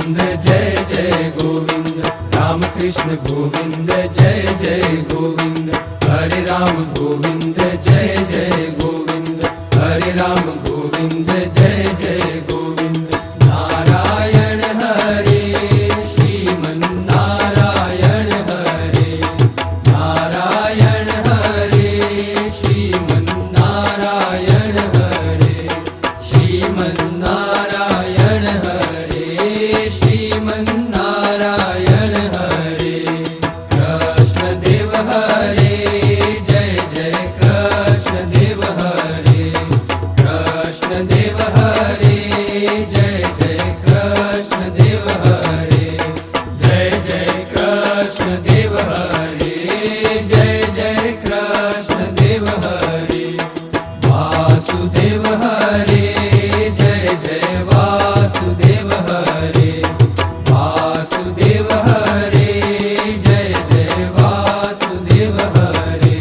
गोविंद जय जय गोविंद, राम कृष्ण गोविंद जय जय गोविंद, हरे राम गोविंद जय जय गोविंद, हरे राम गोविंद जय जय गोविंद। नारायण हरे श्रीमन नारायण हरे, नारायण हरे श्रीमन नारायण हरे, श्रीमन नारायण हरे श्रीमन नारायण हरे। कृष्ण देव हरे जय जय कृष्ण देव हरे, कृष्ण देव हरे जय जय कृष्ण देव हरे, जय जय कृष्ण देव हरे, जय जय कृष्ण देव हरे। वासुदेव हरे जय जय वासुदेव हरे, वासुदेव हरे जय जय वासुदेव हरे,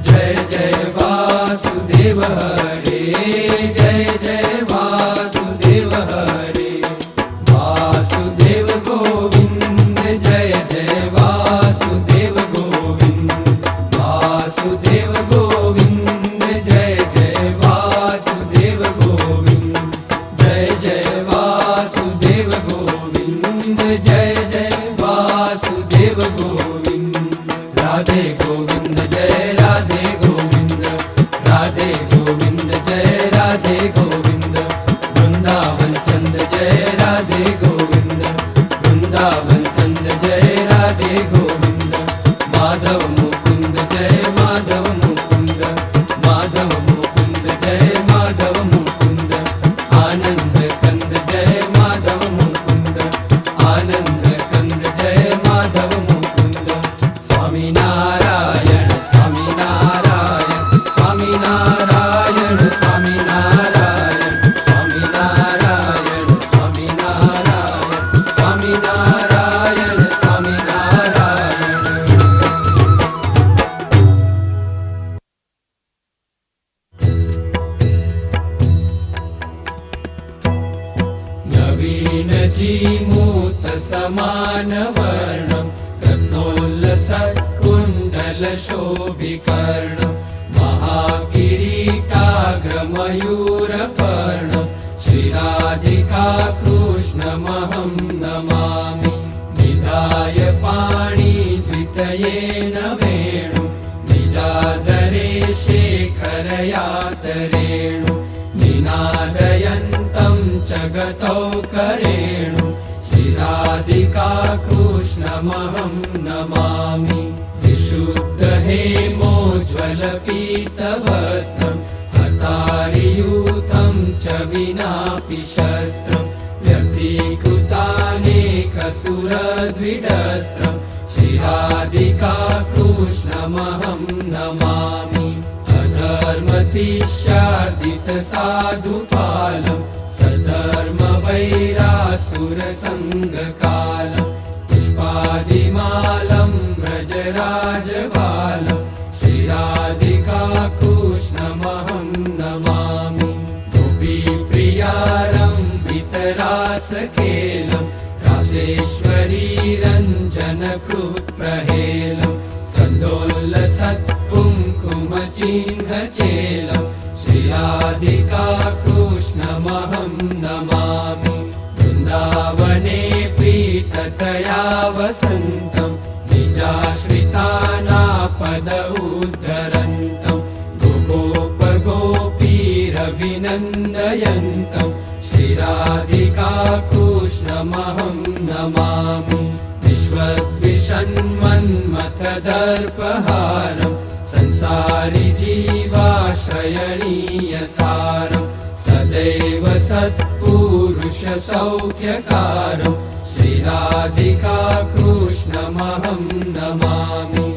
जय जय वासुदेव हरे, जय जय वासुदेव हरे। वासुदेव गोविंद जय जय वासुदेव गोविंद, वासुदेव गोविंद जय जय वासुदेव गोविंद, जय जय वासुदेव गोविंद, जय जय वासुदेव गोविंद। राधे गोविंद जय राधे गोविंद, राधे गोविंद जय राधे गोविंद, वृंदावन चंद जय राधे गोविंद, वृंदावन चंद जय राधे गोविंद। माधव मुकुंद जय माधव मुकुंद, माधव मुकुंद जय माधव मुकुंद। आनंद कंद जय माधव मुकुंद, आनंद कंद जय माधव मुकुंद। स्वामी नारायण स्वामी नारायण स्वामी नारायण स्वामी नारायण स्वामी नारायण स्वामी नारायण स्वामी नारायण स्वामी नारायण। नवीन जीमूत समान वर्णं रत्नोल्लसत्कुण्डल शोभिकर्णं, महाकिरीटाग्रमयूरपर्णं श्रीराधिका कृष्णमहं नमामि। निधाय पाणिद्वितयेन वेणुं निजादरे शेखरयातरेणु, निनादयन्तं जगतौ करेणु श्रीराधिका कृष्णमहं नमामि। विशुद्ध हेमोज्ज्वल पीतवस्त्रं हतारियूथं च विनापि शस्त्रं, व्यतिकृतानेकसुरद्विडस्त्रं श्रीराधिका कृष्णमहं नमामि। अधर्मतिशार्दितसाधुपालं सधर्मवैरासुरसङ्गकालं, पुष्पादिमालं व्रजराजबालं श्रीराधिका कृष्णमहं नमामि। गोपीप्रियारम्भितरासखेलं रासेश्वरी रञ्जनकृत्प्रहेलं, सन्दोल्लसत्कुङ्कुमचिह्नचेलं श्रीराधिका कृष्णमहं नमामि। वृन्दावने प्रीततया वसन्तं निजाश्रितानापद उद्धरन्तं, गोपोपगोपीरभिनन्दयन्तं श्रीराधिका कृष्णमहं नमामि। विश्वद्विषन्मन्मथदर्पहारं संसारि जीवाश्रयणीयसारं, सदैव सत्पुरुषसौख्यकारं श्रीराधिका कृष्णमहं नमामि।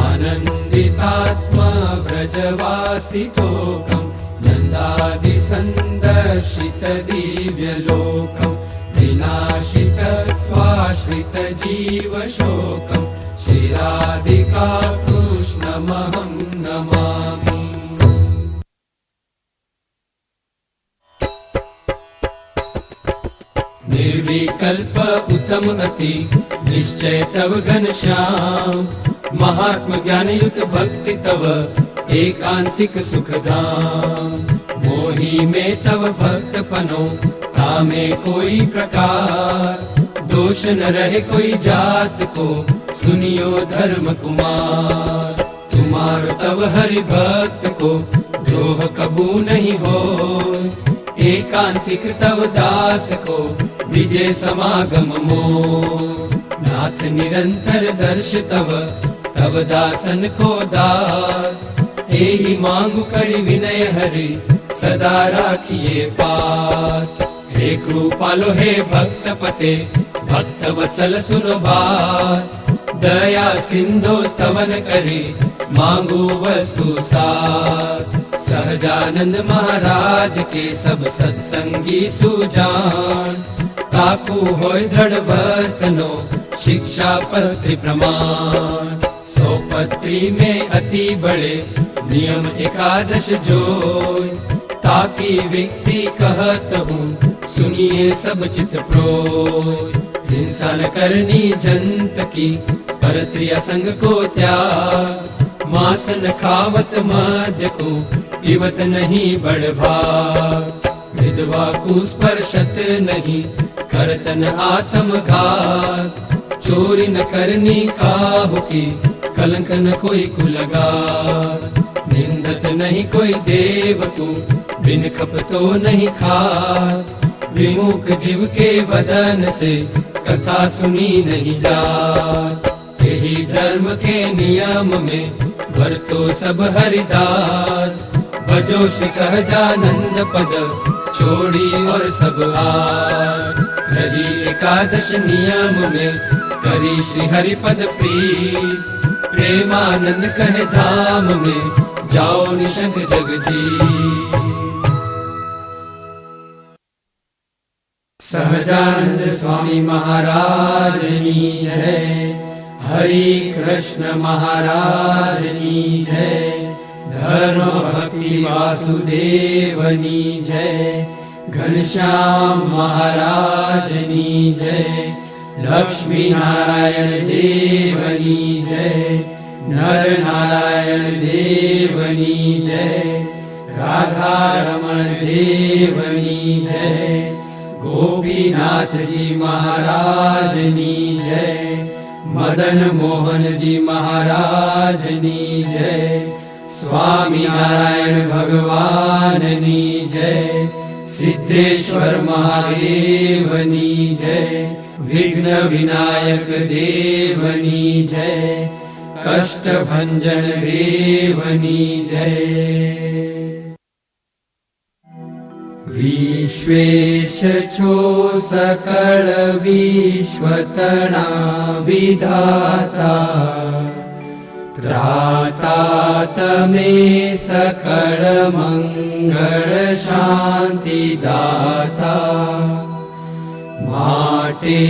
आनन्दितात्मा व्रजवासितोकं नन्दादिसन्दर्शितदिव्यलोकं, विनाशितस्वाश्रितजीवशोकं श्रीराधिका कृष्णमहं नमामि। निर्विकल्प विकल्प उत्तम अति निश्चय तव घनश्याम महात्म ज्ञान युत भक्ति तव एकांतिक सुखधाम मोही में तव भक्त पनो तामे कोई प्रकार दोष न रहे कोई जात को सुनियो धर्म कुमार तुम्हारो तव हरि भक्त को द्रोह कबू नहीं हो एकांतिक तव दास को विजय समागम मोर नाथ निरंतर दर्श तव तव दासन को दास एहि मांगु करि विनय हरि सदा राखिए पास हे कृपालो हे भक्त पते भक्त वत्सल सुनो बात दया सिंधु स्तवन करी मांगू वस्तु साथ सहजानंद महाराज के सब सत्संगी सुजान ताकू होय दृढ़ वर्तनो शिक्षा पत्री प्रमाण सौ पत्री में अति बड़े नियम एकादश जोय ताकि व्यक्ति कहत हूँ सुनिए सब चित प्रोय हिंसा न करनी जंत की परत्रिय संग को त्याग मांस न खावत मद्य को पीवत नहीं बड़भाग विधवा को स्पर्शत नहीं करत न आत्मघात चोरी न करनी काहू की कलंक न कोई को लगा निंदत नहीं कोई देव को बिन खपतो नहीं खा विमुख जीव के वदन से कथा सुनी नहीं जात यही धर्म के नियम में वर्तो सब हरिदास भजो श्री सहजानंद पद छोड़ी और सब आस रही एकादश नियम में करी श्री हरि पद प्रीत प्रेमानंद कहे धाम में जाओ निशंक जग जी सहजानंद स्वामी महाराज नी जय हरि कृष्ण महाराज नी जय धर्म भक्ति वासुदेव नी जय घनश्याम महाराज नी जय लक्ष्मी नारायण देव नी जय नर नारायण देव नी जय राधा रमण देव नी जय गोपीनाथ जी महाराज नी जय मदन मोहन जी महाराज नी जय स्वामी नारायण भगवान नी जय सिद्धेश्वर महादेव नी जय विघ्न विनायक देव नी जय कष्ट भंजन देव नी जय विश्वेश छो सकल विश्वतना विधाता त्राता तमे सकल मंगल शांति दाता माटे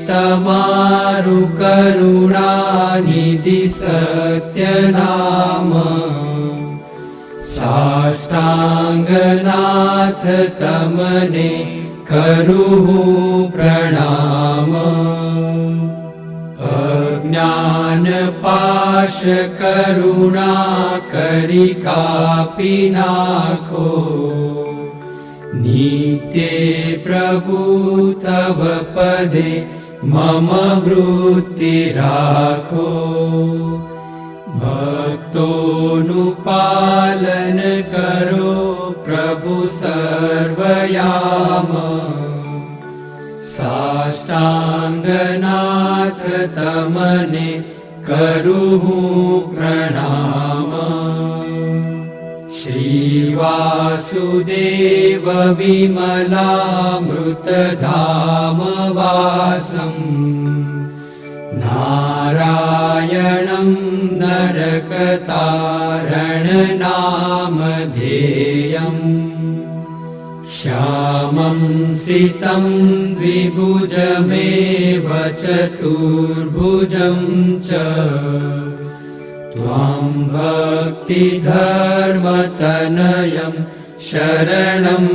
तमारु करुणा निधि सत्य नाम साष्टांगनाथ तमने करूँ प्रणाम अज्ञान पाश करुणा करी कापी नाखो नित्य प्रभु तव पदे मम वृत्ति राखो भक्तोनुपालन करो प्रभु सर्वयाम साष्टांगनाथ तमने करूँ प्रणाम श्री वासुदेव विमलामृत धाम वासम नारायणं नरकतारण नामधेयम् श्यामं सितं द्विभुजमेव चतुर्भुजं च त्वां भक्तिधर्मतनयं शरणं